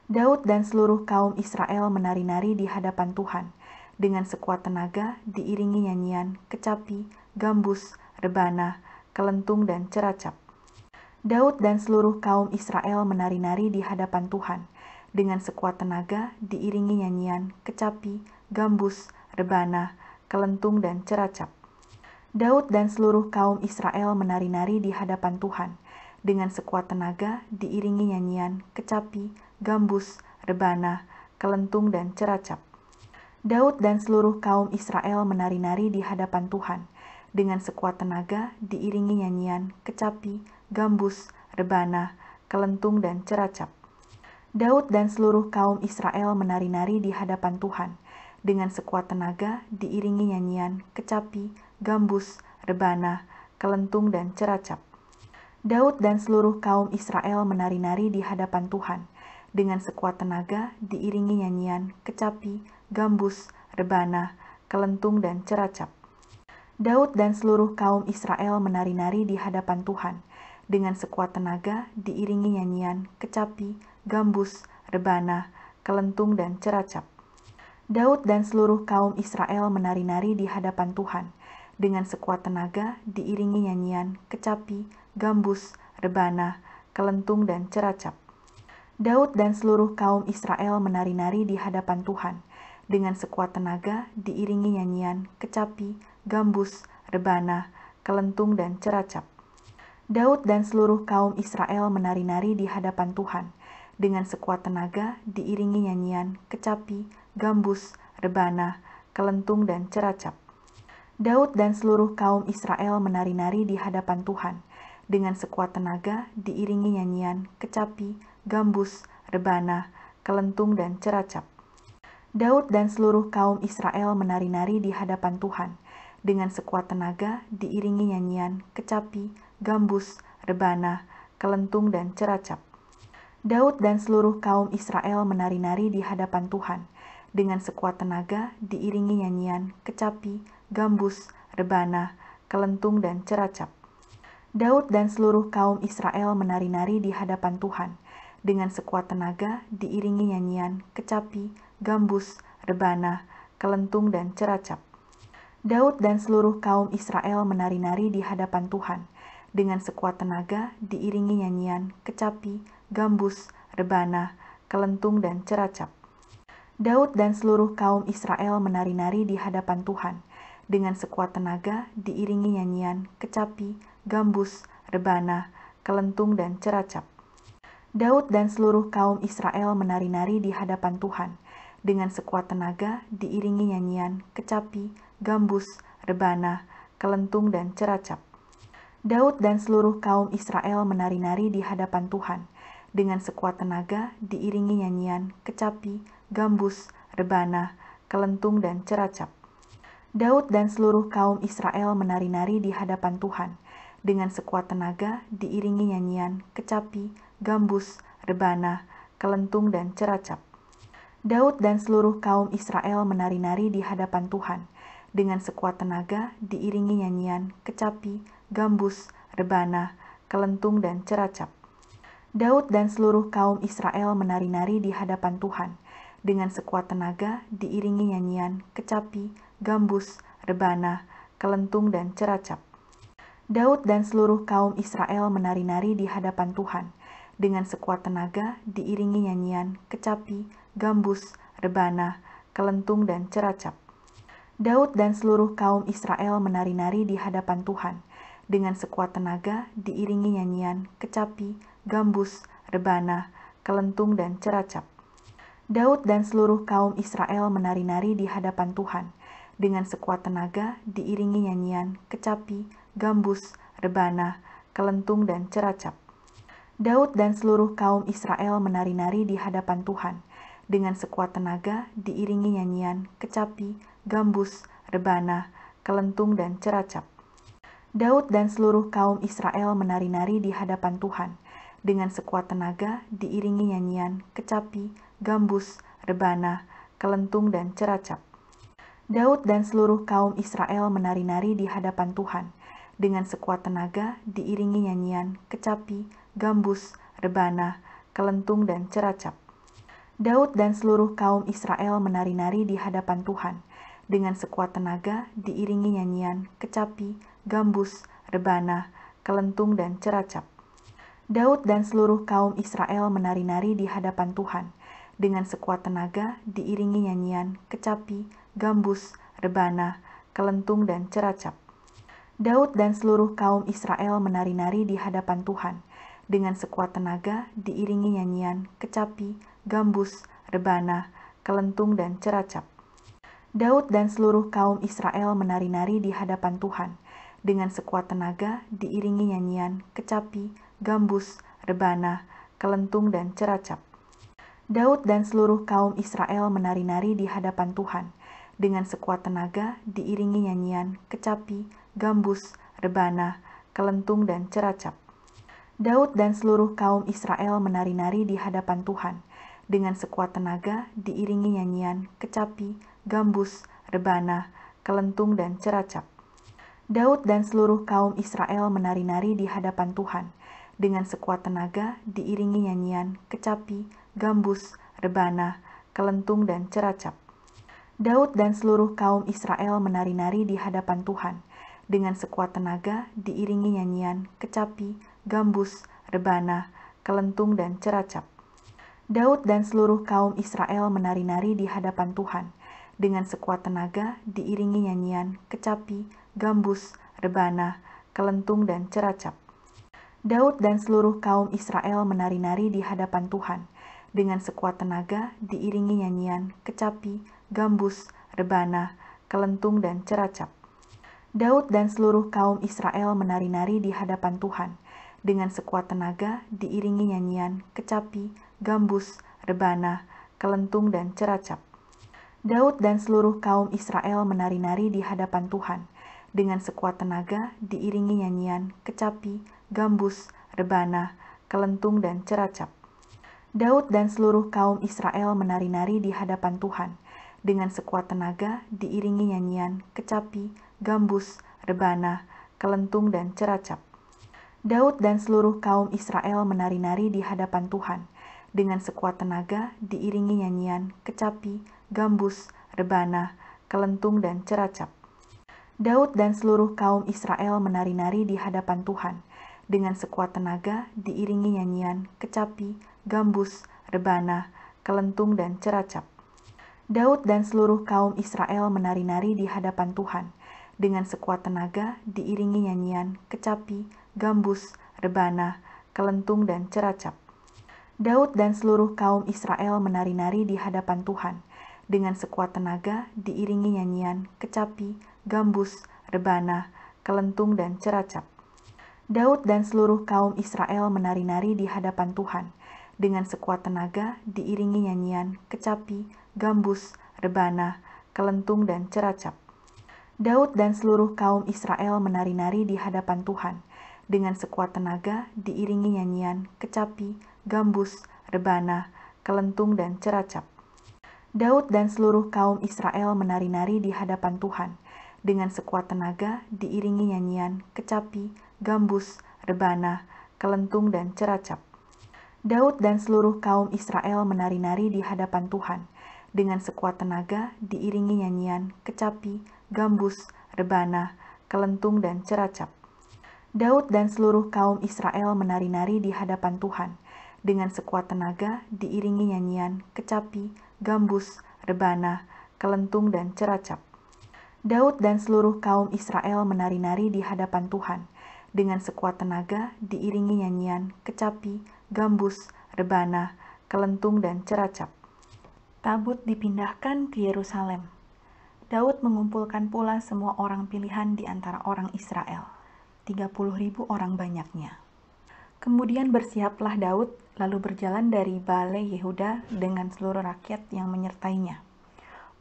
Daud dan seluruh kaum Israel menari-nari di hadapan Tuhan. Dengan sekuat tenaga diiringi nyanyian, kecapi, gambus, rebana, kelentung, dan ceracap. Daud dan seluruh kaum Israel menari-nari di hadapan Tuhan. Dengan sekuat tenaga diiringi nyanyian, kecapi, gambus, rebana, kelentung, dan ceracap. Daud dan seluruh kaum Israel menari-nari di hadapan Tuhan. Dengan sekuat tenaga diiringi nyanyian, kecapi, gambus, rebana, kelentung, dan ceracap. Daud dan seluruh kaum Israel menari-nari di hadapan Tuhan. Dengan sekuat tenaga diiringi nyanyian, kecapi, gambus, rebana, kelentung, dan ceracap. Daud dan seluruh kaum Israel menari-nari di hadapan Tuhan. Dengan sekuat tenaga diiringi nyanyian, kecapi, gambus, rebana, kelentung, dan ceracap. Daud dan seluruh kaum Israel menari-nari di hadapan Tuhan. Dengan sekuat tenaga diiringi nyanyian, kecapi, gambus, rebana, kelentung, dan ceracap. Daud dan seluruh kaum Israel menari-nari di hadapan Tuhan. Dengan sekuat tenaga diiringi nyanyian, kecapi, gambus, rebana, kelentung, dan ceracap. Daud dan seluruh kaum Israel menari-nari di hadapan Tuhan. Dengan sekuat tenaga diiringi nyanyian, kecapi, gambus, rebana, kelentung, dan ceracap. Daud dan seluruh kaum Israel menari-nari di hadapan Tuhan. Dengan sekuat tenaga diiringi nyanyian, kecapi, gambus, rebana, kelentung, dan ceracap. Daud dan seluruh kaum Israel menari-nari di hadapan Tuhan. Dengan sekuat tenaga diiringi nyanyian, kecapi, gambus, rebana, kelentung, dan ceracap. Daud dan seluruh kaum Israel menari-nari di hadapan Tuhan. Dengan sekuat tenaga diiringi nyanyian, kecapi, gambus, rebana, kelentung, dan ceracap. Daud dan seluruh kaum Israel menari-nari di hadapan Tuhan. Dengan sekuat tenaga diiringi nyanyian, kecapi, gambus, rebana, kelentung, dan ceracap. Daud dan seluruh kaum Israel menari-nari di hadapan Tuhan. Dengan sekuat tenaga diiringi nyanyian, kecapi, gambus, rebana, kelentung, dan ceracap. Daud dan seluruh kaum Israel menari-nari di hadapan Tuhan. Dengan sekuat tenaga diiringi nyanyian, kecapi, gambus, rebana, kelentung, dan ceracap. Daud dan seluruh kaum Israel menari-nari di hadapan Tuhan. Dengan sekuat tenaga diiringi nyanyian, kecapi, gambus, rebana, kelentung, dan ceracap. Daud dan seluruh kaum Israel menari-nari di hadapan Tuhan. Dengan sekuat tenaga diiringi nyanyian, kecapi, gambus, rebana, kelentung, dan ceracap. Daud dan seluruh kaum Israel menari-nari di hadapan Tuhan. Dengan sekuat tenaga diiringi nyanyian, kecapi, gambus, rebana, kelentung, dan ceracap. Daud dan seluruh kaum Israel menari-nari di hadapan Tuhan. Dengan sekuat tenaga diiringi nyanyian, kecapi, gambus, rebana, kelentung, dan ceracap. Daud dan seluruh kaum Israel menari-nari di hadapan Tuhan. Dengan sekuat tenaga diiringi nyanyian, kecapi, gambus, rebana, kelentung, dan ceracap. Daud dan seluruh kaum Israel menari-nari di hadapan Tuhan. Dengan sekuat tenaga diiringi nyanyian, kecapi, gambus, rebana, kelentung, dan ceracap. Daud dan seluruh kaum Israel menari-nari di hadapan Tuhan. Dengan sekuat tenaga diiringi nyanyian, kecapi, gambus, rebana, kelentung, dan ceracap. Daud dan seluruh kaum Israel menari-nari di hadapan Tuhan. Dengan sekuat tenaga diiringi nyanyian, kecapi, gambus, rebana, kelentung, dan ceracap. Daud dan seluruh kaum Israel menari-nari di hadapan Tuhan. Dengan sekuat tenaga diiringi nyanyian, kecapi, gambus, rebana, kelentung, dan ceracap. Daud dan seluruh kaum Israel menari-nari di hadapan Tuhan. Dengan sekuat tenaga diiringi nyanyian, kecapi, gambus, rebana, kelentung, dan ceracap. Daud dan seluruh kaum Israel menari-nari di hadapan Tuhan. Dengan sekuat tenaga diiringi nyanyian, kecapi, gambus, rebana, kelentung, dan ceracap. Daud dan seluruh kaum Israel menari-nari di hadapan Tuhan. Dengan sekuat tenaga diiringi nyanyian, kecapi, gambus, rebana, kelentung, dan ceracap. Daud dan seluruh kaum Israel menari-nari di hadapan Tuhan. Dengan sekuat tenaga diiringi nyanyian, kecapi, gambus, rebana, kelentung, dan ceracap. Daud dan seluruh kaum Israel menari-nari di hadapan Tuhan. Dengan sekuat tenaga diiringi nyanyian, kecapi, gambus, rebana, kelentung, dan ceracap. Daud dan seluruh kaum Israel menari-nari di hadapan Tuhan. Dengan sekuat tenaga diiringi nyanyian, kecapi, gambus, rebana, kelentung, dan ceracap. Daud dan seluruh kaum Israel menari-nari di hadapan Tuhan. Dengan sekuat tenaga diiringi nyanyian, kecapi, gambus, rebana, kelentung, dan ceracap. Daud dan seluruh kaum Israel menari-nari di hadapan Tuhan. Dengan sekuat tenaga diiringi nyanyian, kecapi, gambus, rebana, kelentung, dan ceracap. Daud dan seluruh kaum Israel menari-nari di hadapan Tuhan. Dengan sekuat tenaga diiringi nyanyian, kecapi, gambus, rebana, kelentung, dan ceracap. Daud dan seluruh kaum Israel menari-nari di hadapan Tuhan. Dengan sekuat tenaga diiringi nyanyian, kecapi, gambus, rebana, kelentung, dan ceracap. Daud dan seluruh kaum Israel menari-nari di hadapan Tuhan. Dengan sekuat tenaga diiringi nyanyian, kecapi, gambus, rebana, kelentung, dan ceracap. Daud dan seluruh kaum Israel menari-nari di hadapan Tuhan. Dengan sekuat tenaga diiringi nyanyian, kecapi, gambus, rebana, kelentung, dan ceracap. Daud dan seluruh kaum Israel menari-nari di hadapan Tuhan. Dengan sekuat tenaga diiringi nyanyian, kecapi, gambus, rebana, kelentung, dan ceracap. Daud dan seluruh kaum Israel menari-nari di hadapan Tuhan. Dengan sekuat tenaga diiringi nyanyian, kecapi, gambus, rebana, kelentung, dan ceracap. Daud dan seluruh kaum Israel menari-nari di hadapan Tuhan. Dengan sekuat tenaga diiringi nyanyian, kecapi, gambus, rebana, kelentung, dan ceracap. Daud dan seluruh kaum Israel menari-nari di hadapan Tuhan. Dengan sekuat tenaga diiringi nyanyian, kecapi, gambus, rebana, kelentung, dan ceracap. Daud dan seluruh kaum Israel menari-nari di hadapan Tuhan. Dengan sekuat tenaga diiringi nyanyian, kecapi, gambus, rebana, kelentung, dan ceracap. Daud dan seluruh kaum Israel menari-nari di hadapan Tuhan. Dengan sekuat tenaga diiringi nyanyian, kecapi, gambus, rebana, kelentung, dan ceracap. Daud dan seluruh kaum Israel menari-nari di hadapan Tuhan. Dengan sekuat tenaga diiringi nyanyian, kecapi, gambus, rebana, kelentung, dan ceracap. Daud dan seluruh kaum Israel menari-nari di hadapan Tuhan. Dengan sekuat tenaga diiringi nyanyian, kecapi, gambus, rebana, kelentung, dan ceracap. Daud dan seluruh kaum Israel menari-nari di hadapan Tuhan. Dengan sekuat tenaga diiringi nyanyian, kecapi, gambus, rebana, kelentung, dan ceracap. Daud dan seluruh kaum Israel menari-nari di hadapan Tuhan. Dengan sekuat tenaga diiringi nyanyian, kecapi, gambus, rebana, kelentung, dan ceracap. Daud dan seluruh kaum Israel menari-nari di hadapan Tuhan. Dengan sekuat tenaga diiringi nyanyian, kecapi, gambus, rebana, kelentung, dan ceracap. Daud dan seluruh kaum Israel menari-nari di hadapan Tuhan. Dengan sekuat tenaga diiringi nyanyian, kecapi, gambus, rebana, kelentung, dan ceracap. Daud dan seluruh kaum Israel menari-nari di hadapan Tuhan. Dengan sekuat tenaga diiringi nyanyian, kecapi, gambus, rebana, kelentung, dan ceracap. Daud dan seluruh kaum Israel menari-nari di hadapan Tuhan. Dengan sekuat tenaga diiringi nyanyian, kecapi, gambus, rebana, kelentung, dan ceracap. Daud dan seluruh kaum Israel menari-nari di hadapan Tuhan. Dengan sekuat tenaga diiringi nyanyian, kecapi, gambus, rebana, kelentung, dan ceracap. Tabut dipindahkan ke Yerusalem. Daud mengumpulkan pula semua orang pilihan di antara orang Israel, 30.000 orang banyaknya. Kemudian bersiaplah Daud, lalu berjalan dari Baale Yehuda dengan seluruh rakyat yang menyertainya,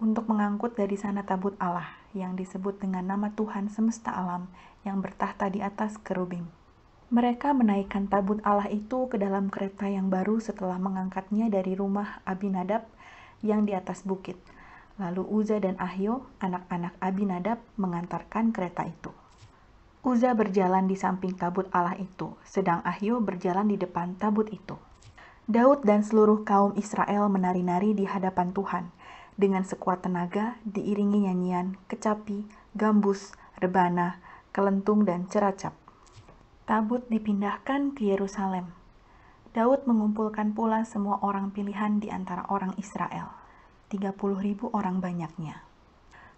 untuk mengangkut dari sana tabut Allah, yang disebut dengan nama Tuhan semesta alam, yang bertahta di atas kerubim. Mereka menaikkan tabut Allah itu ke dalam kereta yang baru setelah mengangkatnya dari rumah Abinadab yang di atas bukit. Lalu Uza dan Ahio, anak-anak Abinadab, mengantarkan kereta itu. Uza berjalan di samping tabut Allah itu, sedang Ahio berjalan di depan tabut itu. Daud dan seluruh kaum Israel menari-nari di hadapan Tuhan, dengan sekuat tenaga diiringi nyanyian, kecapi, gambus, rebana, kelentung, dan ceracap. Tabut dipindahkan ke Yerusalem. Daud mengumpulkan pula semua orang pilihan di antara orang Israel, 30.000 orang banyaknya.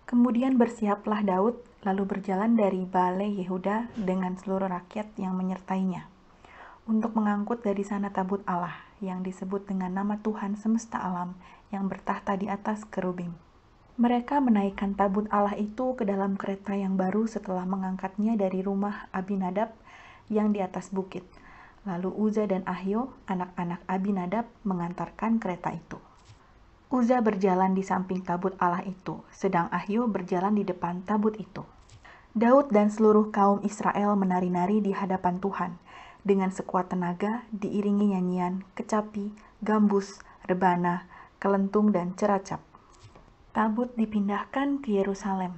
Kemudian bersiaplah Daud, lalu berjalan dari Baale Yehuda dengan seluruh rakyat yang menyertainya, untuk mengangkut dari sana tabut Allah, yang disebut dengan nama Tuhan semesta alam, yang bertahta di atas kerubim. Mereka menaikkan tabut Allah itu ke dalam kereta yang baru setelah mengangkatnya dari rumah Abinadab yang di atas bukit. Lalu Uza dan Ahio, anak-anak Abinadab, mengantarkan kereta itu. Uza berjalan di samping tabut Allah itu, sedang Ahio berjalan di depan tabut itu. Daud dan seluruh kaum Israel menari-nari di hadapan Tuhan, dengan sekuat tenaga diiringi nyanyian, kecapi, gambus, rebana, kelentung, dan ceracap. Tabut dipindahkan ke Yerusalem.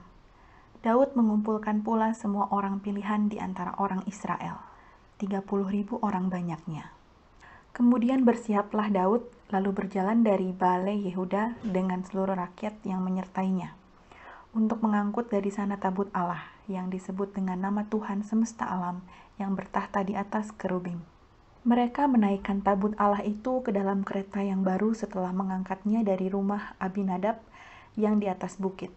Daud mengumpulkan pula semua orang pilihan di antara orang Israel, 30.000 orang banyaknya. Kemudian bersiaplah Daud, lalu berjalan dari Baale Yehuda dengan seluruh rakyat yang menyertainya, untuk mengangkut dari sana tabut Allah, yang disebut dengan nama Tuhan semesta alam, yang bertahta di atas kerubim. Mereka menaikkan tabut Allah itu ke dalam kereta yang baru setelah mengangkatnya dari rumah Abinadab yang di atas bukit.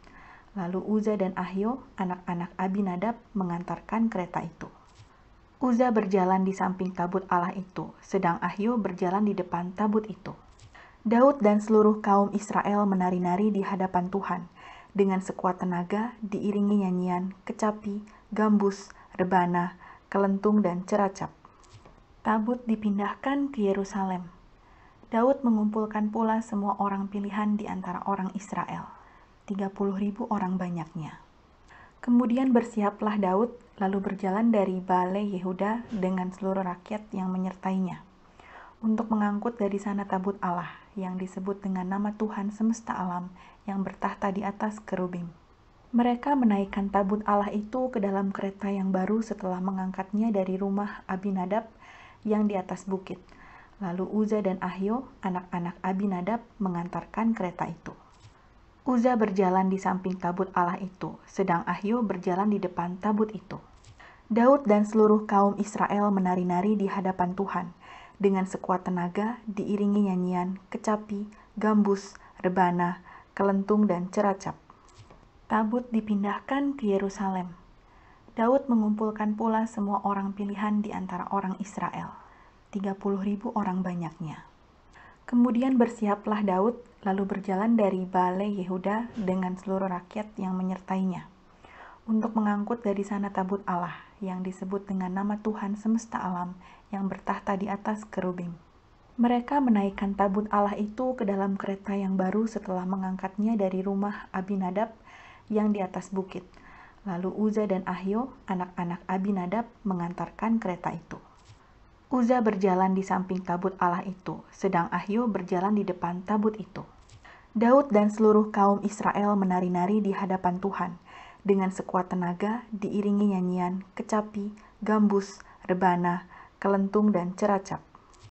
Lalu Uza dan Ahio, anak-anak Abinadab, mengantarkan kereta itu. Uza berjalan di samping tabut Allah itu, sedang Ahio berjalan di depan tabut itu. Daud dan seluruh kaum Israel menari-nari di hadapan Tuhan, dengan sekuat tenaga diiringi nyanyian, kecapi, gambus, rebana, kelentung, dan ceracap. Tabut dipindahkan ke Yerusalem. Daud mengumpulkan pula semua orang pilihan di antara orang Israel, 30.000 orang banyaknya. Kemudian bersiaplah Daud, lalu berjalan dari Baale Yehuda dengan seluruh rakyat yang menyertainya, untuk mengangkut dari sana tabut Allah, yang disebut dengan nama Tuhan semesta alam, yang bertahta di atas kerubim. Mereka menaikkan tabut Allah itu ke dalam kereta yang baru setelah mengangkatnya dari rumah Abinadab yang di atas bukit. Lalu Uza dan Ahio, anak-anak Abinadab, mengantarkan kereta itu. Uza berjalan di samping tabut Allah itu, sedang Ahio berjalan di depan tabut itu. Daud dan seluruh kaum Israel menari-nari di hadapan Tuhan, dengan sekuat tenaga diiringi nyanyian, kecapi, gambus, rebana, kelentung, dan ceracap. Tabut dipindahkan ke Yerusalem. Daud mengumpulkan pula semua orang pilihan di antara orang Israel, 30.000 orang banyaknya. Kemudian bersiaplah Daud, lalu berjalan dari Baale Yehuda dengan seluruh rakyat yang menyertainya, untuk mengangkut dari sana tabut Allah, yang disebut dengan nama Tuhan semesta alam, yang bertahta di atas kerubim. Mereka menaikkan tabut Allah itu ke dalam kereta yang baru setelah mengangkatnya dari rumah Abinadab yang di atas bukit. Lalu Uza dan Ahio, anak-anak Abinadab, mengantarkan kereta itu. Uza berjalan di samping tabut Allah itu, sedang Ahio berjalan di depan tabut itu. Daud dan seluruh kaum Israel menari-nari di hadapan Tuhan, dengan sekuat tenaga diiringi nyanyian, kecapi, gambus, rebana, kelentung, dan ceracap.